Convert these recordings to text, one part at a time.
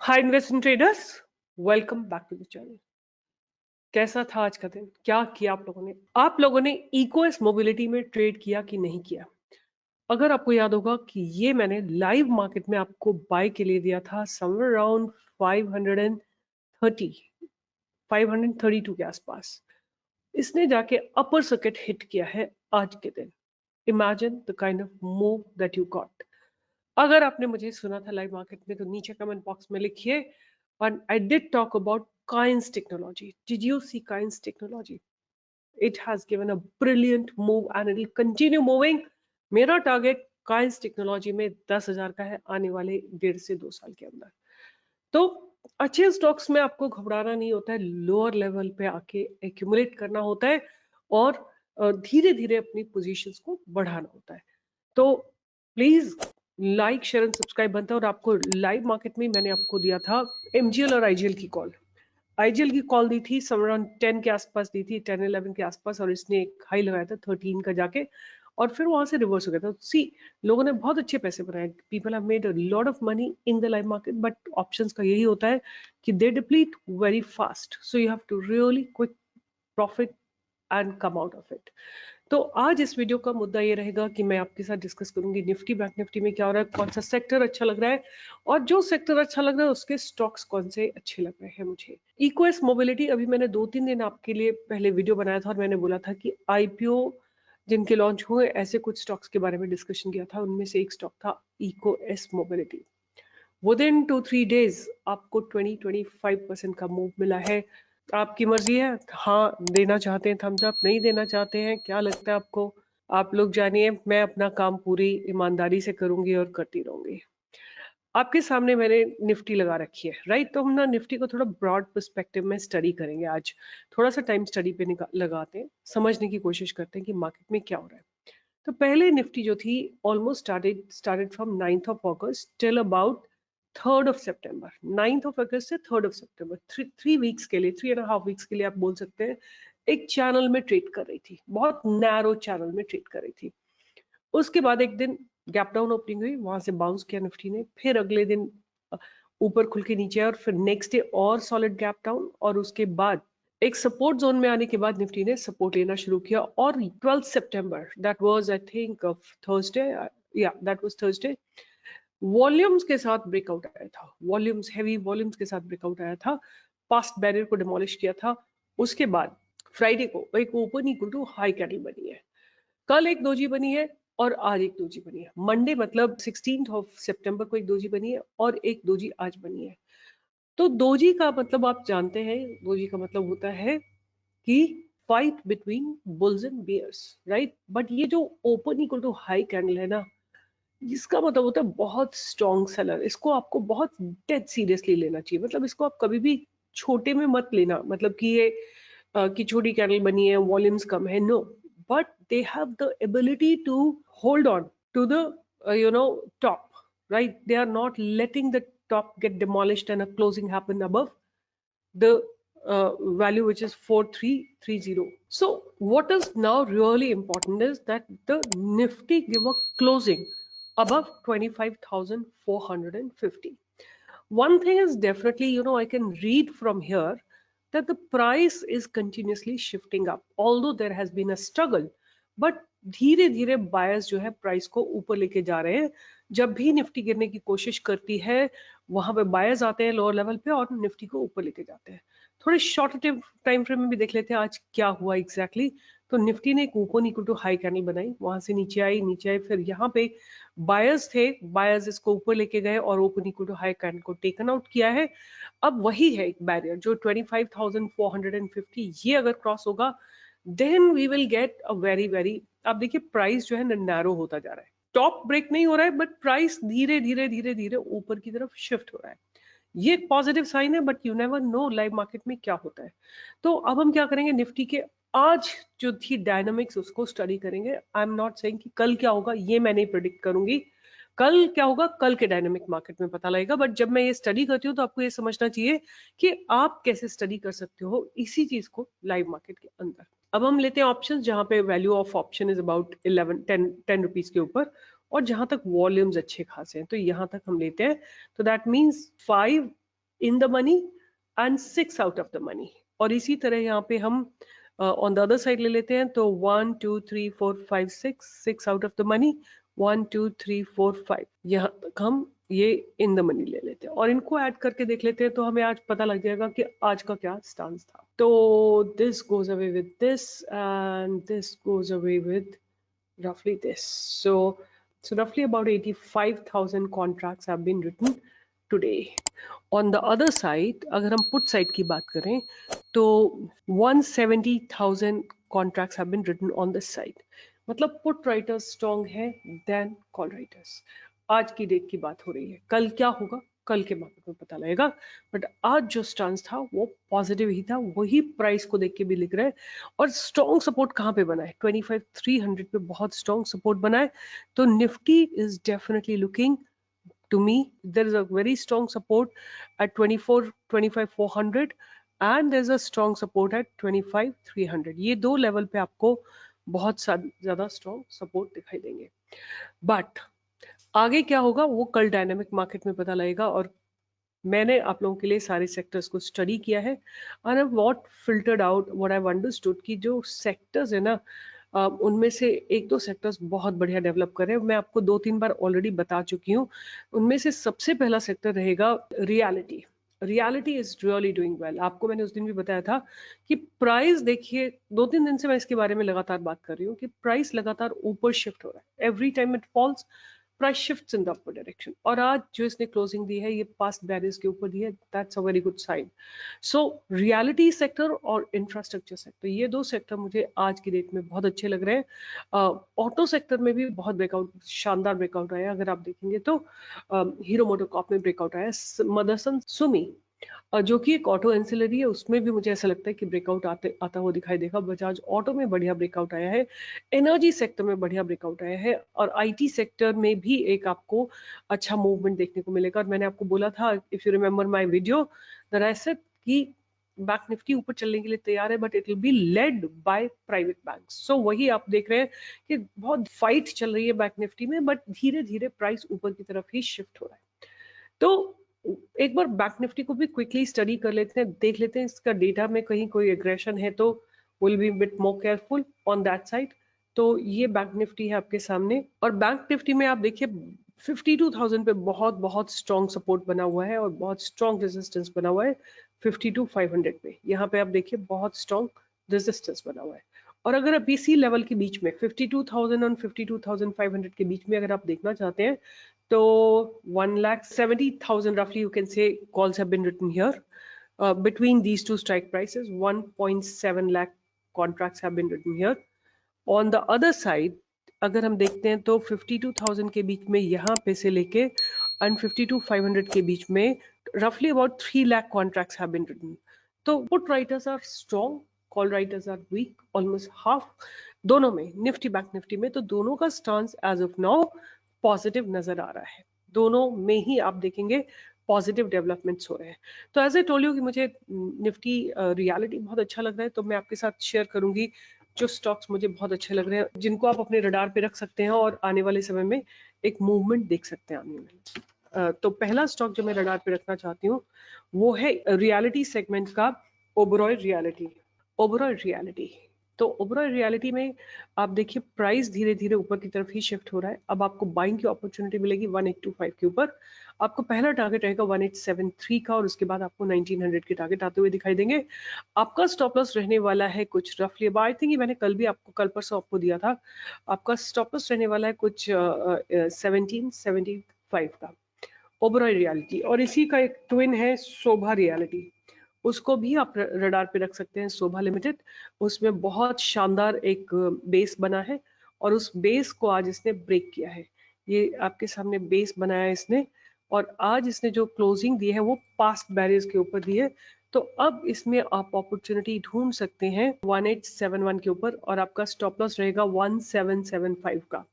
Hi investment traders, welcome back to the channel. कैसा था आज का दिन? क्या किया आप लोगों ने इकोएस मोबिलिटी में ट्रेड किया कि नहीं किया? अगर आपको याद होगा कि ये मैंने लाइव मार्केट में आपको बाय के लिए दिया था समवेयर अराउंड 530 532 के आसपास। इसने जाके अपर सर्किट हिट किया है आज के दिन। Imagine the kind of move that you got. अगर आपने मुझे सुना था लाइव मार्केट में तो नीचे कमेंट बॉक्स में लिखिए। And I did talk about Kain's technology. Did you see Kain's technology? It has given a brilliant move and it will continue moving. मेरा टारगेट Kain's technology में 10,000 का है आने वाले 1.5 से 2 साल के अंदर। तो अच्छे स्टॉक्स में आपको घबराना नहीं होता है, लोअर लेवल पे आके एक्यूमुलेट करना होता है और धीरे धीरे अपनी पोजीशंस को बढ़ाना होता है। तो please like share and subscribe बनता है। और आपको लाइव मार्केट में मैंने आपको दिया था एमजीएल और आईजीएल की कॉल। आईजीएल की कॉल दी थी समवेयर अराउंड 10 के आसपास दी थी, 10-11 के आसपास, और इसने एक हाई लगाया था 13 का जाके और फिर वहां से रिवर्स हो गया था। सी, लोगों ने बहुत अच्छे पैसे बनाए, people have made a lot of money in the live market, but options का यही होता है कि they deplete very fast, so you have to really quick profit and come out of it. तो आज इस वीडियो का मुद्दा ये रहेगा कि मैं आपके साथ डिस्कस करूंगी निफ्टी बैंक निफ्टी में क्या हो रहा है, कौन सा सेक्टर अच्छा लग रहा है, और जो सेक्टर अच्छा लग रहा है उसके स्टॉक्स कौन से अच्छे लग रहे हैं मुझे। इक्वेस मोबिलिटी, अभी मैंने 2-3 दिन आपके लिए पहले वीडियो बनाया था और मैंने बोला था कि आईपीओ जिनके लॉन्च हुए ऐसे कुछ स्टॉक्स के बारे में डिस्कशन किया था। उनमें से एक स्टॉक था eco S mobility. Within 2-3 days आपको 20-25% का मूव मिला है। आपकी मर्जी है, हाँ देना चाहते हैं थम्स अप, नहीं देना चाहते हैं, क्या लगता है आपको? आप लोग जानिए, मैं अपना काम पूरी ईमानदारी से करूंगी और करती रहूंगी। आपके सामने मैंने निफ्टी लगा रखी है, राइट? तो हम ना निफ्टी को थोड़ा ब्रॉड पर्सपेक्टिव में स्टडी करेंगे आज। थोड़ा सा टाइम स्टडी पे लगाते हैं, समझने की कोशिश करते हैं कि मार्केट में क्या हो रहा है। तो पहले निफ्टी जो थी almost started from 9th of August till about 3rd of September. 9th of अगस्त से 3rd of September, three weeks के लिए, 3.5 वीक्स के लिए आप बोल सकते हैं, एक चैनल में ट्रेड कर रही थी, बहुत नैरो चैनल में ट्रेड कर रही थी। उसके बाद एक दिन गैप डाउन ओपनिंग हुई, वहां से बाउंस किया निफ्टी ने, फिर अगले दिन ऊपर खुल के नीचे आया और फिर नेक्स्ट डे और सॉलिड गैप डाउन, और उसके बाद एक सपोर्ट जोन में आने के बाद निफ्टी ने सपोर्ट लेना शुरू किया। और 12 सितंबर, that was I think of Thursday, या दैट वाज थर्सडे, वॉल्यूम्स के साथ ब्रेकआउट आया था, वॉल्यूम्स, हेवी वॉल्यूम्स के साथ ब्रेकआउट आया था, पास्ट बैरियर को डिमोलिश किया था। उसके बाद फ्राइडे को एक open equal to high candle बनी है, कल एक दोजी बनी है और आज एक दोजी बनी है। मंडे मतलब 16th ऑफ सितंबर को एक दोजी बनी है और एक दोजी आज बनी है। तो दोजी का मतलब आप जानते हैं, दोजी का मतलब होता है कि fight between bulls and bears, right? But ये जो open equal to high candle है ना, इसका मतलब होता है बहुत स्ट्रॉन्ग सेलर। इसको आपको बहुत डेड सीरियसली लेना चाहिए, मतलब इसको आप कभी भी छोटे में मत लेना, मतलब कि ये कि छोटी कैंडल बनी है, वॉल्यूम्स कम है, no, but they have the ability to hold on to the top, right? They are not letting the top get demolished and a closing happen above the value, which is 4330. So what is now really important is that the nifty give a closing above 25,450. One thing is definitely, I can read from here that the price is continuously shifting up, although there has been a struggle, but धीरे धीरे buyers जो है price को ऊपर लेके जा रहे हैं। जब भी निफ्टी गिरने की कोशिश करती है वहां पे बायर्स आते हैं लोअर लेवल पे और निफ्टी को ऊपर लेके जाते हैं। थोड़े शॉर्ट टाइम फ्रेम में भी देख लेते हैं आज क्या हुआ एग्जैक्टली exactly। तो निफ्टी ने एक open equal to high candle बनाई, वहां से नीचे आई, फिर यहाँ पे बायर्स थे, बायर्स इसको ऊपर लेके गए और open equal to high candle को टेकन आउट किया है। अब वही है एक बैरियर जो 25,450, ये अगर क्रॉस होगा then we will get a very very, आप देखिए प्राइस जो है नैरो होता जा रहा है, टॉप ब्रेक नहीं हो रहा है बट प्राइस धीरे धीरे धीरे धीरे ऊपर की तरफ शिफ्ट हो रहा है। ये एक पॉजिटिव साइन है, but you never know live market में क्या होता है। तो अब हम क्या करेंगे, निफ्टी के आज जो थी डायनामिक्स उसको स्टडी करेंगे। आई एम नॉट सेइंग कि कल क्या होगा, ये मैं नहीं प्रिडिक्ट करूंगी। कल क्या होगा, कल के डायनामिक मार्केट में पता लगेगा, बट जब मैं ये स्टडी करती हूँ तो आपको ये समझना चाहिए कि आप कैसे स्टडी कर सकते हो इसी चीज को लाइव मार्केट के अंदर। अब हम लेते हैं ऑप्शंस, जहां पे value of option is about 11-10 rupees के ऊपर, और जहां तक वॉल्यूम्स अच्छे खासे हैं, तो यहां तक हम लेते हैं। तो that means 5 in the money and 6 out of the money. और इसी तरह यहाँ पे हम ऑन द अदर साइड ले लेते हैं, तो 1 2 3 4 5 6 आउट ऑफ द मनी, 1 2 3 4 5, यहाँ तक हम ये इन द मनी ले लेते हैं और इनको ऐड करके देख लेते हैं, तो हमें आज पता लग जाएगा कि आज का क्या स्टांस था। तो this goes away with this and this goes away with roughly this. So roughly about 85,000 contracts have been written today. On the other side, अगर हम put side की बात करें तो 170,000 contracts have been written on this side. मतलब put writers strong है than call writers. आज की डेट की बात हो रही है, कल क्या होगा कल के मार्केट में पता लगेगा, बट आज जो स्टांस था वो पॉजिटिव ही था, वही प्राइस को देख के भी लिख रहे हैं। और स्ट्रॉन्ग सपोर्ट कहाँ पे बना है, 25,300 पे बहुत स्ट्रॉन्ग सपोर्ट बना है। तो Nifty is definitely looking to me, there is a very strong support at 25,400 and there's a strong support at 25,300। ये दो लेवल पे आपको बहुत ज्यादा स्ट्रॉन्ग सपोर्ट दिखाई देंगे। बट आगे क्या होगा वो कल डायनामिक मार्केट में पता लगेगा। और मैंने आप लोगों के लिए सारे सेक्टर्स को स्टडी किया है और I what filtered out what I understood कि जो सेक्टर्स है ना उनमें से एक दो सेक्टर्स बहुत बढ़िया डेवलप कर रहे हैं। मैं आपको 2-3 बार ऑलरेडी बता चुकी हूँ। उनमें से सबसे पहला सेक्टर रहेगा reality. Reality is really doing well. आपको मैंने उस दिन भी बताया था कि प्राइस देखिए 2-3 दिन से मैं इसके बारे में लगातार बात कर रही हूँ कि प्राइस लगातार ऊपर शिफ्ट हो रहा है। Every time it falls price shifts in the upper direction. और आज जो इसने क्लोजिंग दी है ये पास्ट बैरियर्स के ऊपर दी है, that's a very good sign. So reality sector और इंफ्रास्ट्रक्चर सेक्टर, ये दो सेक्टर मुझे आज की डेट में बहुत अच्छे लग रहे हैं। ऑटो सेक्टर में भी बहुत ब्रेकआउट, शानदार ब्रेकआउट आया। अगर आप देखेंगे तो हीरो मोटोकॉर्प में ब्रेकआउट आया, मदरसन सुमी जो कि एक ऑटो एंसिलरी है उसमें भी मुझे ऐसा लगता है कि ब्रेकआउट आता हुआ दिखाई देगा। बजाज ऑटो में बढ़िया ब्रेकआउट आया है, एनर्जी सेक्टर में बढ़िया ब्रेकआउट आया है और आईटी सेक्टर में भी एक आपको अच्छा मूवमेंट देखने को मिलेगा। और मैंने आपको बोला था, if you remember my video, that I said कि बैंक निफ्टी ऊपर चलने के लिए तैयार है but it will be led by private banks. So वही आप देख रहे हैं कि बहुत फाइट चल रही है बैंक निफ्टी में, बट धीरे धीरे प्राइस ऊपर की तरफ ही शिफ्ट हो रहा है। तो एक बार बैंक निफ्टी को भी क्विकली स्टडी कर लेते हैं, देख लेते हैं इसका डेटा में कहीं कोई एग्रेशन है तो will be bit more careful on that side. तो ये बैंक निफ्टी है आपके सामने। और बैंक निफ्टी में आप देखिए 52,000 पे बहुत बहुत स्ट्रॉन्ग सपोर्ट बना हुआ है और बहुत स्ट्रॉन्ग रेजिस्टेंस बना हुआ है 52,500 पे। यहाँ पे आप देखिए बहुत स्ट्रॉन्ग रेजिस्टेंस बना हुआ है। और अगर आप इसी लेवल के बीच में 52,000 और 52,500 के बीच में अगर आप देखना चाहते हैं तो 1,70,000 roughly you can say calls have been written here. Between these two strike prices 1.7 lakh contracts have been written here. On the other side अगर हम देखते हैं तो 52,000 के बीच में यहाँ पे से लेके and 52,500 के बीच में roughly about 3 lakh contracts have been written. तो put writers are strong, call writers are weak, almost half दोनों में, निफ्टी बैंक निफ्टी में। तो दोनों का stance as of now positive नजर आ रहा है। दोनों में ही आप देखेंगे पॉजिटिव डेवलपमेंट्स हो रहे हैं। तो एज ए टोल्ड यू कि मुझे निफ्टी रियलिटी बहुत अच्छा लग रहा है, तो मैं आपके साथ शेयर करूंगी जो स्टॉक्स मुझे बहुत अच्छे लग रहे हैं जिनको आप अपने रडार पे रख सकते हैं और आने वाले समय में एक मूवमेंट देख सकते हैं आने में। तो पहला स्टॉक जो मैं रडार पे रखना चाहती हूँ वो है रियलिटी सेगमेंट का ओबरॉय रियलिटी। ओबरॉय रियलिटी, तो ओबरॉय रियलिटी में आप देखिए प्राइस धीरे धीरे ऊपर की तरफ ही शिफ्ट हो रहा है। अब आपको बाइंग की अपॉर्चुनिटी मिलेगी 1825 के ऊपर। आपको पहला टारगेट रहेगा 1873 का और उसके बाद आपको 1900 के टारगेट आते हुए दिखाई देंगे। आपका स्टॉप लॉस रहने वाला है कुछ रफली अब, आई थिंक मैंने कल भी आपको कल परसों आपको दिया था, आपका स्टॉप लॉस रहने वाला है कुछ 1775 का ओबरॉय रियलिटी। और इसी का एक ट्विन है शोभा रियलिटी, उसको भी आप रडार पे रख सकते हैं, शोभा लिमिटेड। उसमें बहुत शानदार एक बेस बना है और उस बेस को आज इसने ब्रेक किया है। ये आपके सामने बेस बनाया है इसने और आज इसने जो क्लोजिंग दी है वो पास्ट बैरियर्स के ऊपर दी है। तो अब इसमें आप अपॉर्चुनिटी ढूंढ सकते हैं 1871 के ऊपर और आपका स्टॉप लॉस रहेगा 1775 का।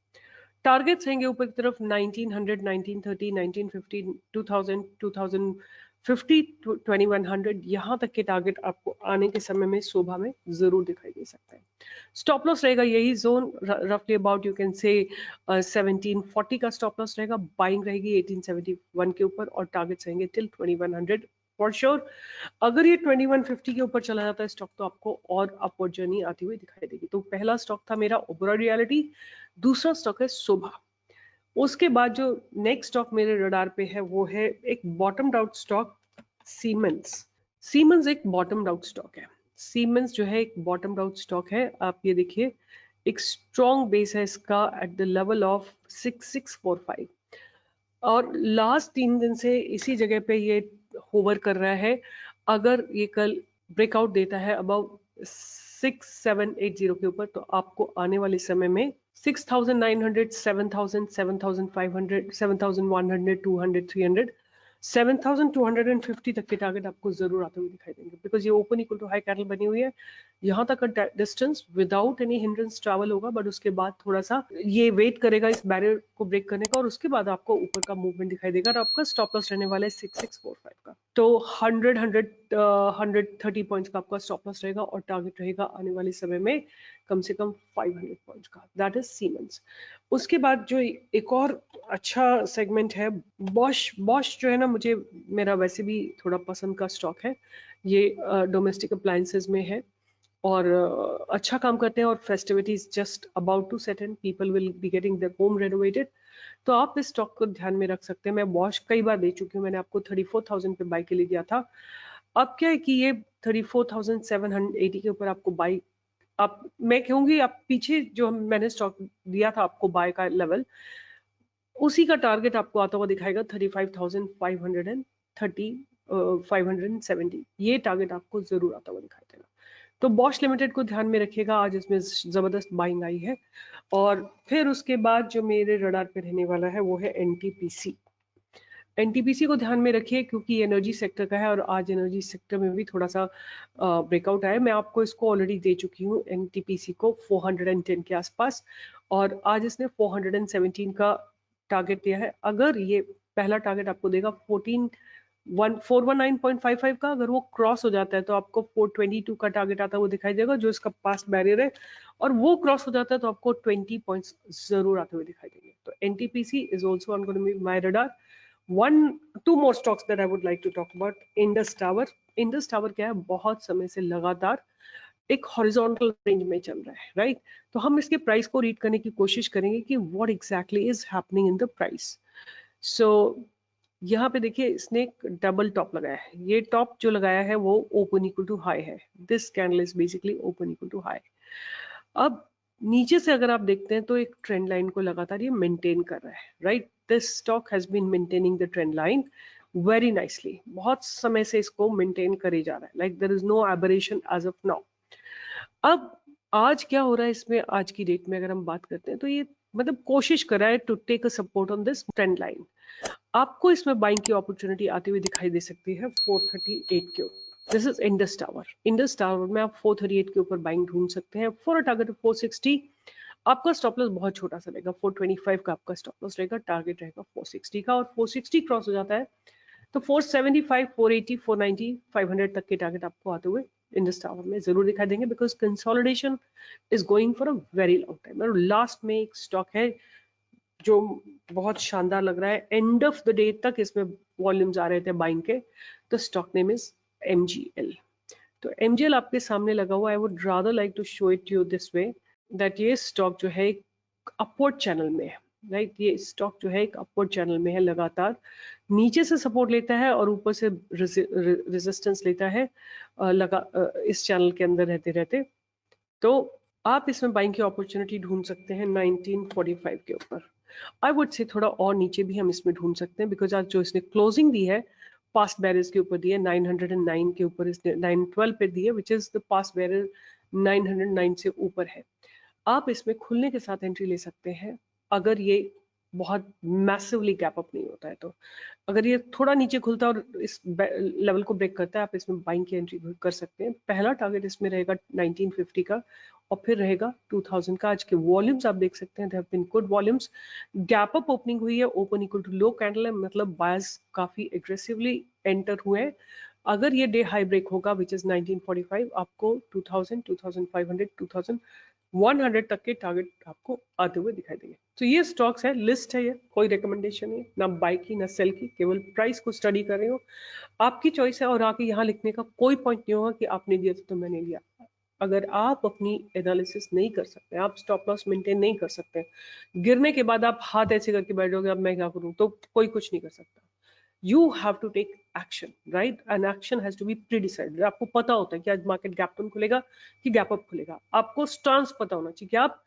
टारगेट्स रहेंगे ऊपर की तरफ 1900, 1930, 1950, 2000, 2050, 2100। यहाँ तक के टारगेट आपको आने के समय में शोभा में जरूर दिखाई दे सकता है। स्टॉप लॉस रहेगा यही जोन रफली अबाउट यू कैन से 1740 का स्टॉप लॉस रहेगा। बाइंग रहेगी 1871 के ऊपर और टारगेट्स रहेंगे टिल 2100 फॉर श्योर अगर ये 2150 के ऊपर चला जाता है स्टॉक तो आपको और अपवर्ड जर्नी आती हुई दिखाई देगी। तो पहला स्टॉक था मेरा ओबेरॉय रियलिटी, दूसरा स्टॉक है शोभा। उसके बाद जो नेक्स्ट स्टॉक मेरे रडार पे है वो है एक bottom out stock siemens. Siemens एक बॉटम आउट स्टॉक है। सीमेंस जो है एक बॉटम आउट स्टॉक है। आप ये देखिए एक स्ट्रॉन्ग बेस है इसका एट द लेवल ऑफ 6645 और लास्ट 3 दिन से इसी जगह पे ये होवर कर रहा है। अगर ये कल ब्रेकआउट देता है अबव 6780 के ऊपर तो आपको आने वाले समय में 6900, 7000, 7500, 7100, 200, 300, 7250 तक के टारगेट आपको जरूर आते हुए दिखाई देंगे बिकॉज ये open equal to high candle बनी हुई है। यहाँ तक का distance without any hindrance travel होगा बट उसके बाद थोड़ा सा ये वेट करेगा इस बैरियर को ब्रेक करने का और उसके बाद आपको ऊपर का मूवमेंट दिखाई देगा और आपका स्टॉप लॉस रहने वाला है 6645 का। तो 130 पॉइंट्स का आपका स्टॉप लॉस रहेगा और टारगेट रहेगा आने वाले समय में कम से कम 500 पॉइंट्स का। That is siemens. उसके बाद जो एक और अच्छा सेगमेंट है बॉश। बॉश जो है ना मुझे मेरा वैसे भी थोड़ा पसंद का स्टॉक है। ये डोमेस्टिक अप्लायंसेस में है और अच्छा काम करते हैं और festivities just about to set and people will be getting their home renovated. तो आप इस स्टॉक को ध्यान में रख सकते हैं। मैं बॉश कई बार दे चुकी हूँ, मैंने आपको 34,000 पे बाई के लिए दिया था। अब क्या है कि ये 34,780 के ऊपर आपको बाई, आप मैं कहूंगी आप पीछे जो मैंने स्टॉक दिया था आपको बाय का लेवल उसी का टारगेट आपको आता हुआ दिखाएगा 35,530, 570। ये टारगेट आपको जरूर आता हुआ दिखाई देगा। तो बॉश लिमिटेड को ध्यान में रखिएगा, आज इसमें जबरदस्त बाइंग आई है। और फिर उसके बाद जो मेरे रडार पे रहने वाला है वो है एनटीपीसी। एनटीपीसी को ध्यान में रखिए क्योंकि एनर्जी सेक्टर का है और आज एनर्जी सेक्टर में भी थोड़ा सा ब्रेकआउट आया। मैं आपको इसको ऑलरेडी दे चुकी हूँ एनटीपीसी को 410 के आसपास और आज इसने 417 का टारगेट दिया है। अगर ये पहला टारगेट आपको देगा 419.55 का, अगर वो क्रॉस हो जाता है तो आपको 422 का टारगेट आता हुआ दिखाई देगा जो इसका पास्ट बैरियर है और वो क्रॉस हो जाता है तो आपको 20 पॉइंट्स जरूर आते हुए दिखाई देंगे। तो NTPC is also on going to be my radar. two more stocks that I would like to talk about. Indus Tower. Indus Tower क्या है, बहुत समय से लगातार एक हॉरिजॉन्टल रेंज में चल रहा है, राइट? तो हम इसके प्राइस को रीड करने की कोशिश करेंगे कि what exactly is happening in the price. So यहाँ पे देखिए इसने एक डबल टॉप लगाया है। ये टॉप जो लगाया है वो ओपन इक्वल टू हाई है। This candle is basically open equal to high. अब नीचे से अगर आप देखते हैं तो एक ट्रेंड लाइन को लगातार ये मेंटेन कर रहा है, right? This stock has been maintaining the trend line very nicely. बहुत समय से इसको मेंटेन करे जा रहा है, like there is no aberration as of now. अब आज क्या हो रहा है इसमें, आज की डेट में अगर हम बात करते हैं तो ये मतलब कोशिश कर रहा है to take a support on this trend line. आपको इसमें बाइंग की अपॉर्चुनिटी आती हुई दिखाई दे सकती है 438 के ऊपर। This is Indus tower. Indus tower में आप 438 के ऊपर बाइंग ढूंढ सकते हैं फॉर अ टारगेट ऑफ 460। आपका स्टॉप लॉस बहुत छोटा सा रहेगा, 425 का आपका स्टॉप लॉस रहेगा, टारगेट रहेगा 460 का और 460 क्रॉस हो जाता है तो 475, 480, 490, 500 तक के टारगेट आपको आते हुए इंडस टावर में जरूर दिखाई देंगे because consolidation is going for a very long time. और लास्ट में एक स्टॉक है जो बहुत शानदार लग रहा है, एंड ऑफ द डे तक इसमें वॉल्यूम्स आ रहे थे बाइंग के। The stock name is MGL. तो एमजीएल आपके सामने लगा हुआ है। I would rather like to show it you this way that ये स्टॉक जो है एक अपवर्ड चैनल में है, राइट? ये स्टॉक जो है एक अपवर्ड चैनल में है, लगातार नीचे से सपोर्ट लेता है और ऊपर से रेजिस्टेंस लेता है इस चैनल के अंदर रहते रहते। तो आप इसमें बाइंग की अपॉर्चुनिटी ढूंढ सकते हैं 1945 के ऊपर। आई वुड से थोड़ा और नीचे भी हम इसमें ढूंढ सकते हैं बिकॉज आज जो इसने क्लोजिंग दी है पास्ट बैरियर्स के ऊपर दी है 909 के ऊपर, इसने 912 पे दी है which is the past barrier 909 से ऊपर है। आप इसमें खुलने के साथ एंट्री ले सकते हैं अगर ये बहुत मैसिवली गैप अप नहीं होता है। तो अगर ये थोड़ा नीचे खुलता है और इस लेवल को ब्रेक करता है आप इसमें बाइंग की एंट्री कर सकते हैं। पहला टारगेट इसमें रहेगा 1950 का और फिर रहेगा 2000 का। आज के वॉल्यूम्स आप देख सकते हैं, good volumes. Gap up opening हुई है, open equal to low candle है, मतलब बायर्स काफी एग्रेसिवली एंटर हुए हैं अगर ये डे हाई ब्रेक होगा विच इज 1945, आपको 2000, 2500, 2100 तक के टारगेट आपको आते हुए दिखाई देंगे। तो ये स्टॉक्स है, लिस्ट है, ये कोई रिकमेंडेशन नहीं, ना बाय की ना सेल की, केवल प्राइस को स्टडी कर रहे हो, आपकी चॉइस है। और आके यहाँ लिखने का कोई पॉइंट नहीं होगा कि आपने दिया तो मैंने लिया। अगर आप अपनी एनालिसिस नहीं कर सकते, आप स्टॉप लॉस मेंटेन नहीं कर सकते, गिरने के बाद आप हाथ ऐसे करके बैठ जाओगे अब मैं क्या करूं, तो कोई कुछ नहीं कर सकता। You have to take action, right? And action has to be pre decided. आपको पता होता है कि आज मार्केट गैप डाउन खुलेगा कि गैप अप खुलेगा, आपको स्टांस पता होना चाहिए कि आप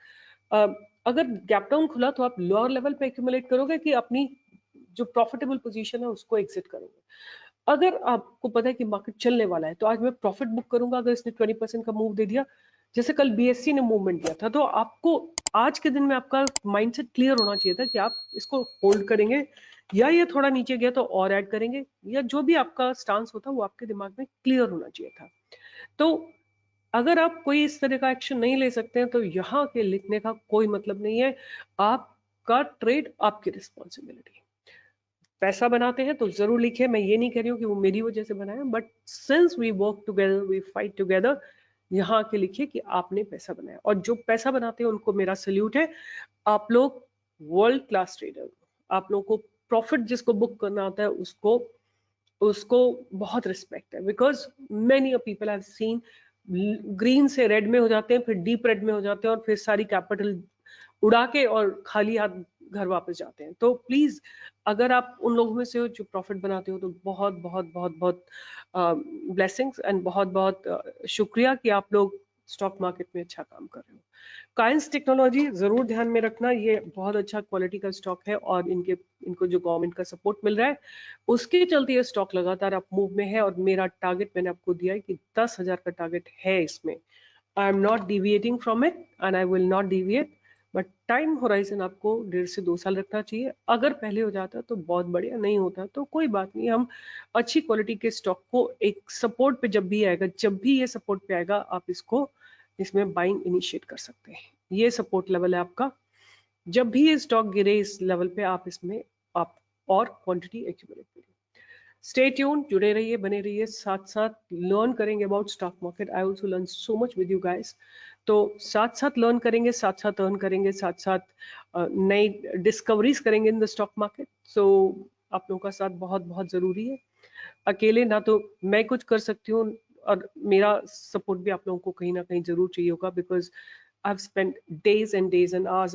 अ, अगर गैप डाउन खुला तो आप लोअर लेवल पे एक्यूमुलेट करोगे कि अपनी जो प्रॉफिटेबल पोजीशन है उसको एग्जिट करोगे। अगर आपको पता है कि मार्केट चलने वाला है तो आज मैं प्रॉफिट बुक करूंगा। अगर इसने 20% का मूव दे दिया, जैसे कल बीएससी ने मूवमेंट दिया था, तो आपको आज के दिन में आपका माइंडसेट क्लियर होना चाहिए था कि आप इसको होल्ड करेंगे या ये थोड़ा नीचे गया तो और ऐड करेंगे, या जो भी आपका स्टांस होता वो आपके दिमाग में क्लियर होना चाहिए था। तो अगर आप कोई इस तरह का एक्शन नहीं ले सकते हैं तो यहाँ के लिखने का कोई मतलब नहीं है। आपका ट्रेड आपकी रिस्पॉन्सिबिलिटी। पैसा बनाते हैं तो जरूर लिखिए, मैं ये नहीं कह रही हूँ कि वो मेरी वजह से बनाया, but since we work together, we fight together, यहाँ के लिखिए कि आपने पैसा बनाया। और जो पैसा बनाते हैं उनको मेरा सल्यूट है। आप लोग वर्ल्ड क्लास ट्रेडर, आप लोगों को प्रॉफिट जिसको बुक करना होता है उसको उसको बहुत रिस्पेक्ट है। Because many people have seen green से रेड में हो जाते हैं, फिर डीप रेड में हो जाते हैं, और फिर सारी कैपिटल उड़ा के और खाली हाथ घर वापस जाते हैं। तो प्लीज, अगर आप उन लोगों में से हो जो प्रॉफिट बनाते हो, तो बहुत बहुत बहुत बहुत ब्लेसिंग्स एंड बहुत बहुत शुक्रिया कि आप लोग स्टॉक मार्केट में अच्छा काम कर रहे हो। काइंस टेक्नोलॉजी जरूर ध्यान में रखना, ये बहुत अच्छा क्वालिटी का स्टॉक है और इनको जो गवर्नमेंट का सपोर्ट मिल रहा है उसके चलते ये स्टॉक लगातार अप मूव में है। और मेरा टारगेट मैंने आपको दिया है कि 10,000 का टारगेट है इसमें। I am not deviating from it and I will not deviate. But time horizon आपको 1.5 से 2 साल रखना चाहिए। अगर पहले हो जाता तो बहुत बढ़िया, नहीं होता तो कोई बात नहीं। हम अच्छी क्वालिटी के स्टॉक को एक सपोर्ट पे जब भी आएगा, जब भी ये सपोर्ट पे आएगा, आप इसमें बाइंग इनिशिएट कर सकते हैं। ये सपोर्ट लेवल है आपका। जब भी ये स्टॉक गिरे इस लेवल पे, आप इसमें आप और क्वांटिटी एक्यूमुलेट करिए। स्टे ट्यून, जुड़े रहिए, बने रहिए, साथ साथ लर्न करेंगे about stock market. I also learn so much with you guys. तो साथ साथ लर्न करेंगे, साथ साथ अर्न करेंगे, साथ साथ नई डिस्कवरीज करेंगे इन द स्टॉक मार्केट। सो आप लोगों का साथ बहुत बहुत जरूरी है। अकेले ना तो मैं कुछ कर सकती हूँ, और मेरा सपोर्ट भी आप लोगों को कहीं ना कहीं जरूर चाहिए होगा। Because I've spent days and days and hours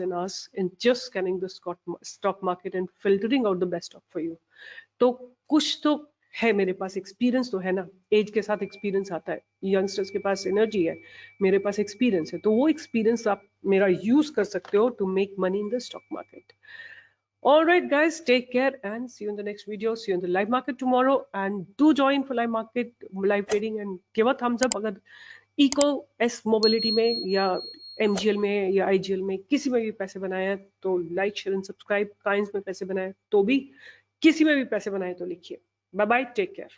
in just scanning the stock market and filtering out the best stock for you. तो कुछ तो है मेरे पास, एक्सपीरियंस तो है ना। एज के साथ एक्सपीरियंस आता है, यंगस्टर्स के पास एनर्जी है, मेरे पास एक्सपीरियंस है, तो वो एक्सपीरियंस आप मेरा यूज कर सकते हो to make money in the stock market. All right, guys, take care and see you in the next video. See you in the live market tomorrow, and do join for live market, live trading, and give a thumbs up अगर eco S mobility में या MGL में या IGL में किसी में भी पैसे बनाए हैं तो like share and subscribe. Coins में पैसे बनाए तो भी, किसी में भी पैसे बनाए तो लिखिए। Bye bye, take care.